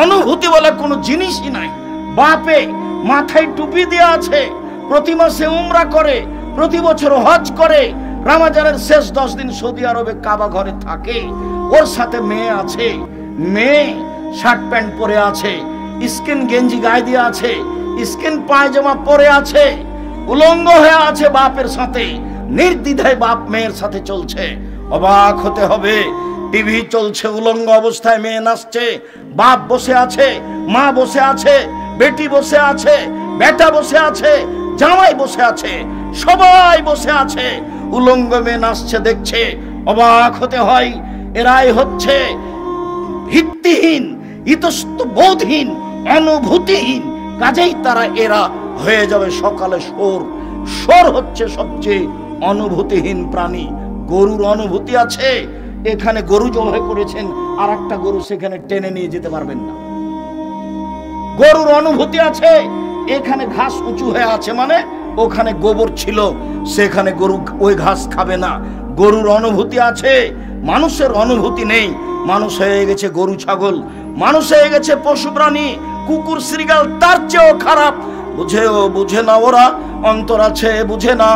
অনুভূতি বলে কোনো জিনিসই নাই। বাপে মাথায় টুপি দিয়ে আছে, প্রতি মাসে উমরা করে, প্রতি বছর হজ করে, রমজানের শেষ 10 দিন সৌদি আরবে কাবা ঘরে থাকে, ওর সাথে মেয়ে আছে, মেয়ে শার্ট প্যান্ট পরে আছে, স্কিন গেঞ্জি গায়ে দিয়ে আছে, স্কিন পায়জামা পরে আছে, উলঙ্গ হয়ে আছে বাপের সাথে, নির্দ্বিধায় বাপ মেয়ের সাথে চলছে। অবাক হতে হবে, টিভি চলছে, উলঙ্গ অবস্থায় মেয়ে নাচছে, বাপ বসে আছে, মা বসে আছে, বেটি বসে আছে, বেটা বসে আছে, জামাই বসে আছে, সবাই বসে আছে, উলঙ্গ মেয়ে নাচছে দেখছে। অবাক হতে হয়, এরাই হচ্ছে ভিত্তিহীন, ইতস্তবোধহীন, অনুভূতিহীন। কাজেই তারা এরা হয়ে যাবে সকালে সোর। সোর হচ্ছে সবচেয়ে অনুভূতিহীন প্রাণী। গরুর অনুভূতি আছে, এখানে গরু জবাই করেছেন, আর একটা গরু সেখানে টেনে নিয়ে যেতে পারবেন না। গরুর অনুভূতি আছে, এখানে ঘাস উঁচু হয়ে আছে মানে ওখানে গোবর ছিল, সেখানে গরু ওই ঘাস খাবে না। গরুর অনুভূতি আছে, মানুষের অনুভূতি নেই। মানুষ হয়ে গেছে গরু ছাগল, মানুষ হয়ে গেছে পশু প্রাণী, কুকুর শ্রীগাল তার চেয়েও খারাপ। বুঝেও বুঝে না ওরা, অন্তর আছে বুঝে না,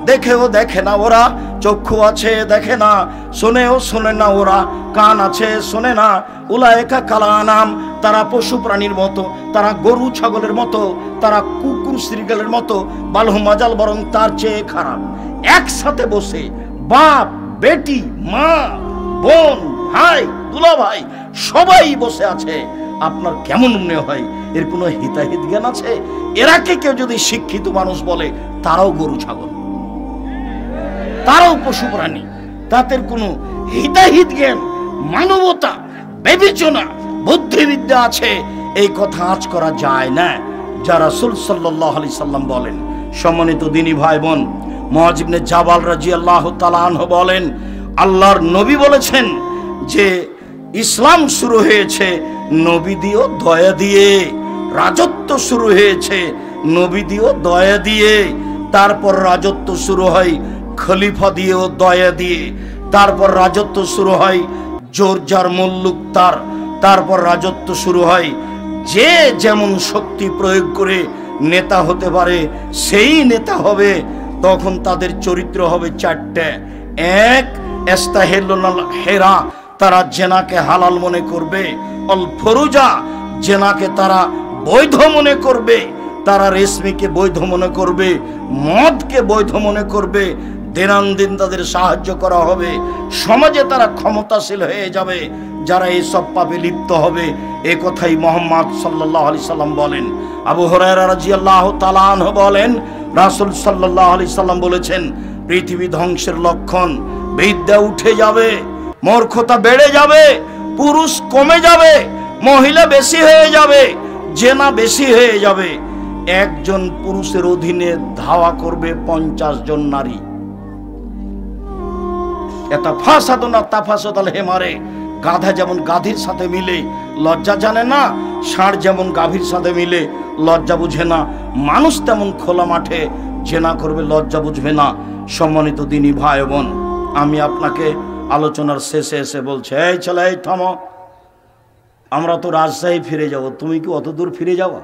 দেখেও দেখে না ওরা, চক্ষু আছে দেখে না, শোনেও শোনে না ওরা, কান আছে শোনে না। উলায়েকা কাল আনাম, তারা পশু প্রাণীর মতো, তারা গরু ছাগলের মতো, তারা কুকুর শ্রীগালের মতো, বালহুম আযাল, বরং তার চেয়ে খারাপ। একসাথে বসে বাপ বেটি মা বোন ভাই দুলাভাই সবাই বসে আছে, আপনার কেমন মনে হয় এর কোনো হিতাহিত জ্ঞান আছে? এরাকে কেউ যদি শিক্ষিত মানুষ বলে, তারাও গরু ছাগল, তারাও পশু প্রাণী, তাদের কোনো হিতাহিত জ্ঞান, মানবতা, বিবেচনা, বুদ্ধিবিদ্যা আছে, এই কথা আঁচ করা যায় না। যা রাসূল সাল্লাল্লাহু আলাইহি সাল্লাম বলেন। সম্মানিত দ্বীনী ভাই বোন, মুআয ইবনে জাবাল রাদিয়াল্লাহু তাআলা আনহু বলেন, আল্লাহর নবী বলেছেন যে ইসলাম শুরু হয়েছে নবী দিও দয়া দিয়ে, রাজত্ব শুরু হয়েছে নবী দিও দয়া দিয়ে, তারপর রাজত্ব শুরু হয় খলিফা দিয়েও দয়া দিয়ে, তারপর রাজত্ব শুরু হয় জোর যার মুল্লুক তার, তারপর রাজত্ব শুরু হয় যে যেমন শক্তি প্রয়োগ করে নেতা হতে পারে সেই নেতা হবে। তখন তাদের চরিত্র হবে 4টে। এক, ইস্তাহিলুল হেরা, তারা জেনাকে হালাল মনে করবে। অল ফরুজা, জেনাকে তারা বৈধ মনে করবে, তারা রেশমিকে বৈধ মনে করবে, মদকে বৈধ মনে করবে। দিনান্দিন তাদের সাহায্য করা হবে, সমাজে তারা ক্ষমতাশীল হয়ে যাবে যারা এইসব পাপে লিপ্ত হবে। এ কথাই মুহাম্মদ সাল্লাল্লাহু আলাইহি সাল্লাম বলেন। আবু হুরায়রা রাদিয়াল্লাহু তাআলা আনহু বলেন, রাসূল সাল্লাল্লাহু আলাইহি সাল্লাম বলেছেন, পৃথিবী ধ্বংসের লক্ষণ, বিদ্যা উঠে যাবে, মূর্খতা বেড়ে যাবে, পুরুষ কমে যাবে, মহিলা বেশি হয়ে যাবে, জেনা বেশি হয়ে যাবে। একজন পুরুষের অধীনে ধাওয়া করবে 50 জন নারী। এটা ফাসাদুন তাফাসাদাল হেমারে, গাধা যেমন গাধীর সাথে মিলে লজ্জা জানে না, ষাঁড় যেমন গাভীর সাথে মিলে লজ্জা বুঝে না, মানুষ তেমন খোলা মাঠে জেনা করবে, লজ্জা বুঝবে না। সম্মানিত দ্বীনী ভাই বোন, আমি আপনাকে আলোচনার শেষে এসে বলছি, এই ছেলে এই থামো, আমরা তো রাজশাহী ফিরে যাব, তুমি কি অত দূর ফিরে যাওয়া?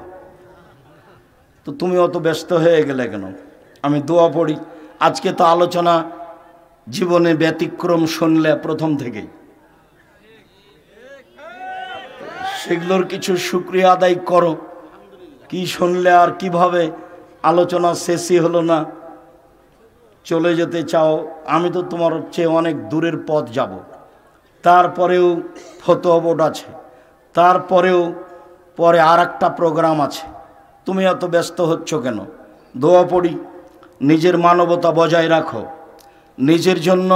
তো তুমি অত ব্যস্ত হয়ে গেলে কেন? আমি দোয়া পড়ি। আজকে তো আলোচনা জীবনে ব্যতিক্রম শুনলে প্রথম থেকেই, সেগুলোর কিছু শুকরিয়া আদায় করো। কি শুনলে আর কিভাবে আলোচনা শেষই হলো না, চলে যেতে চাও। আমি তো তোমার চেয়ে অনেক দূরের পথ যাব, তারপরেও ফতোয়া বোর্ড আছে, তারপরেও পরে আর একটা প্রোগ্রাম আছে, তুমি এত ব্যস্ত হচ্ছ কেন? দোয়া পড়ি, নিজের মানবতা বজায় রাখো, নিজের জন্য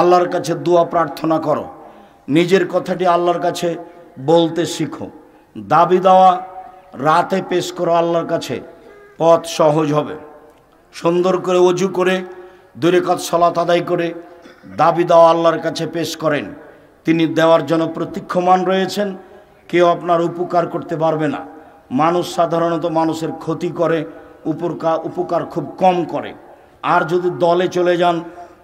আল্লাহর কাছে দোয়া প্রার্থনা করো, নিজের কথাটি আল্লাহর কাছে বলতে শিখো, দাবি দেওয়া রাতে পেশ করো আল্লাহর কাছে, পথ সহজ হবে। সুন্দর করে ওযু করে 2 রাকাত সালাত আদায় করে দাবি দেওয়া আল্লাহর কাছে পেশ করেন, তিনি দেওয়ার জন্য প্রতীক্ষমান রয়েছেন। কেউ আপনার উপকার করতে পারবে না। মানুষ সাধারণত মানুষের ক্ষতি করে, উপকার খুব কম করে। আর যদি দলে চলে যান,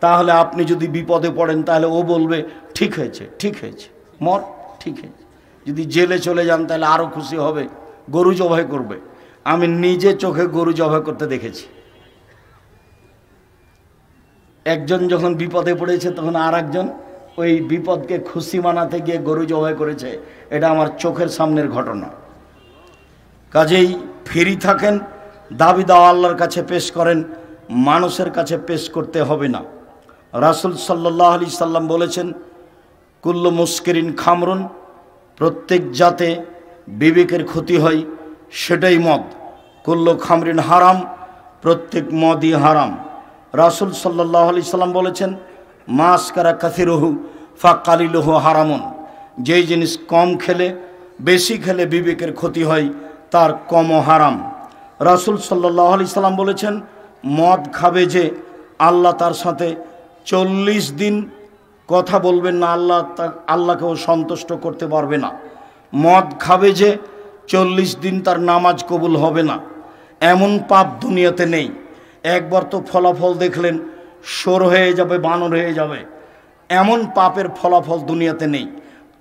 তাহলে আপনি যদি বিপদে পড়েন, তাহলে ও বলবে ঠিক হয়েছে, ঠিক হয়েছে, মর, ঠিক হয়েছে। যদি জেলে চলে যান তাহলে আরও খুশি হবে, গরু জবাই করবে। আমি নিজে চোখে গরু জবাই করতে দেখেছি। একজন যখন বিপদে পড়েছে তখন আর একজন ওই বিপদকে খুশি মানাতে গিয়ে গরু জবাই করেছে। এটা আমার চোখের সামনের ঘটনা। কাজেই ফ্রি থাকেন, দাবি দাওয়া আল্লাহর কাছে পেশ করেন, মানুষের কাছে পেশ করতে হবে না। রাসূল সাল্লাল্লাহু আলাইহি সাল্লাম বলেছেন, কুল্লু মুস্কিরিন খামরুন, প্রত্যেক জাতে বিবেকের ক্ষতি হয় সেটাই মদ। কুল্লু খামরিন হারাম, প্রত্যেক মদই হারাম। রাসূল সাল্লাল্লাহু আলাইহি সাল্লাম বলেছেন, মাসকারা কাসিরুহু ফাকালিলুহু হারামুন, যেই জিনিস কম খেলে বেশি খেলে বিবেকের ক্ষতি হয় তার কমও হারাম। রাসূল সাল্লাল্লাহু আলাইহি সাল্লাম বলেছেন, মদ খাবে যে আল্লাহ তার সাথে 40 দিন কথা বলবেন না, আল্লাহকেও সন্তুষ্ট করতে পারবে না। মদ খাবে যে 40 দিন তার নামাজ কবুল হবে না। এমন পাপ দুনিয়াতে নেই। একবার তো ফলাফল দেখলেন, শোর হয়ে যাবে, বানর হয়ে যাবে, এমন পাপের ফলাফল দুনিয়াতে নেই।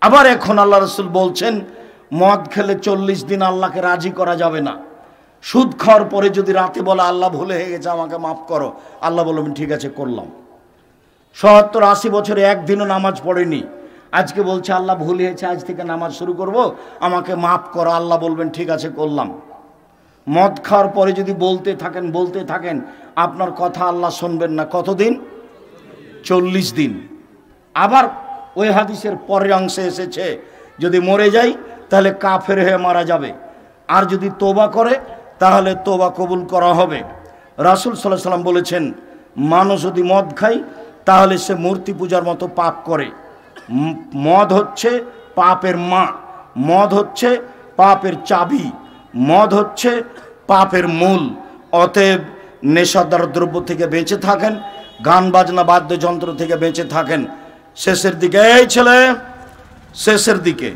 আবার এখন আল্লাহ রাসূল বলছেন, মদ খেলে 40 দিন আল্লাহকে রাজি করা যাবে না। সুদ খাওয়ার পরে যদি রাতে বলে আল্লাহ ভুলে হয়ে গেছে, আমাকে মাফ করো, আল্লাহ বলবেন ঠিক আছে করলাম। 70-80 বছরে একদিনও নামাজ পড়েনি, আজকে বলছে আল্লাহ ভুল হয়েছে, আজ থেকে নামাজ শুরু করব, আমাকে মাফ করো, আল্লাহ বলবেন ঠিক আছে করলাম। মদ খাওয়ার পরে যদি বলতে থাকেন আপনার কথা আল্লাহ শুনবেন না। কতদিন? 40 দিন। আবার ওই হাদিসের পরের অংশে এসেছে, যদি মরে যাই তাহলে কাফের হয়ে মারা যাবে, আর যদি তোবা করে তাহলে তোবা কবুল করা হবে। রাসূল সাল্লাল্লাহু আলাইহি সাল্লাম বলেছেন, মানুষ যদি মদ খায় তাহলে সে মূর্তি পূজার মতো পাপ করে। মদ হচ্ছে পাপের মা, মদ হচ্ছে পাপের চাবি, মদ হচ্ছে পাপের মূল। অতএব নেশাদার দ্রব্য থেকে বেঁচে থাকেন, গান বাজনা বাদ্যযন্ত্র থেকে বেঁচে থাকেন। শেষের দিকে, এই ছেলে, শেষের দিকে